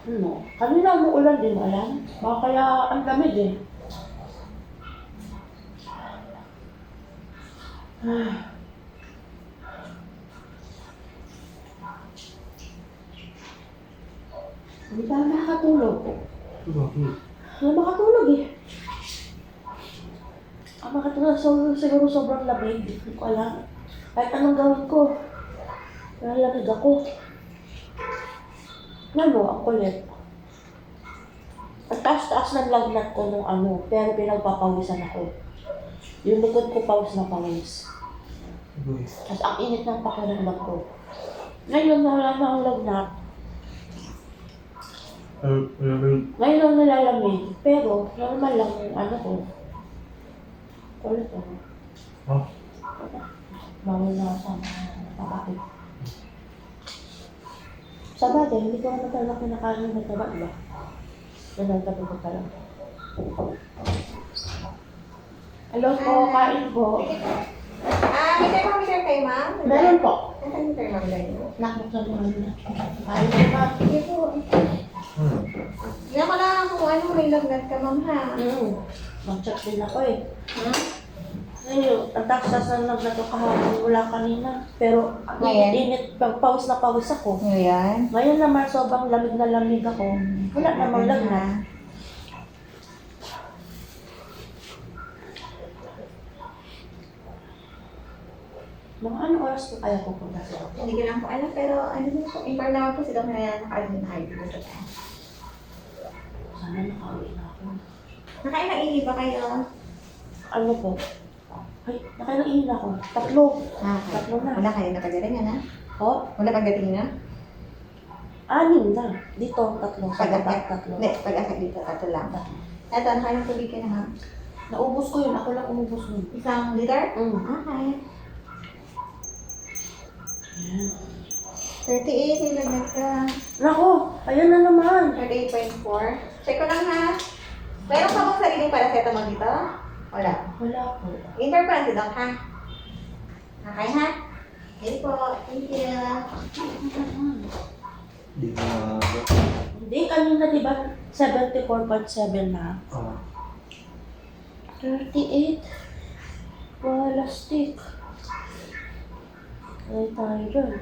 Ano? Kanina umuulan din, alam? Baka kaya ang lamig eh. Hindi pa nakakatulog. Bakit? Hindi makatulog eh. Ang makatulog siguro sobrang lamig. Hindi ko alam. Kahit anong gawin ko, nalamig ako. Ano, ang kulit. Ang taas-taas ng lagnat ko nung ano, pero pinagpapawisan ako. Yung likod ko pawis na pawis. Uy. At ang init ng pakiramdam ko. Ngayon wala na ang lagnat. Ngayon lang nalalamig. Pero normal lang yung ano ko. Kulit ako. Ha? Bawal na sa mga pakakit. Sa bagay, hindi ko naman talaga kinakain ng taba, diba? Nanagtabi ko pala. Hello po, kain po. May thermometer kayo, ma'am? Meron po. Nasaan yung thermometer niyo? Nakbuksan mo na. Kain po, ma'am. Sige po. Tingnan ko lang kung ano may lagnat ka, ma'am, ha? Mag-check din ako eh. Hmm? Ngayon, ang taksas na nagnato kahapon wala kanina. Pero Ngayon? init, pawis na pawis ako. Ngayon? Ngayon naman, sobrang lamig na lamig ako. Wala namang lagnat. Mga anong oras ko kaya pupunta sa ako? Hindi ko lang po alam, pero ano din po, inform naman po si Doc na nakaalim na kayo dito sa taas. Sana nakauwi na ako. Nakain ng ini ba kayo? Ano po? Ay, nakailangihin ako. Tatlo. Tatlo na. Wala kayo nakagaling, ano? O? Wala pagdating na? 6 na. Dito, tatlo. Sa baba, tatlo. Hindi, pag-asag dito, tatlo lang. Eto, nakain ng tubig ka na, ma'am. Naubos ko yun. Ako lang umubos nun. Isang liter? Okay. Ayan. 38, may lagnat ka. Nako, ayun na naman. 38.4. Check ko lang, ha? Meron ka bang sariling paracetamol dito? Wala. Wala po. Inform ko lang si Doc, ha? Okay, ha? Hindi po. Thank you. Di na. Hindi, kanina diba 74.7 na? 38. Wala stick. Ay tayo dun.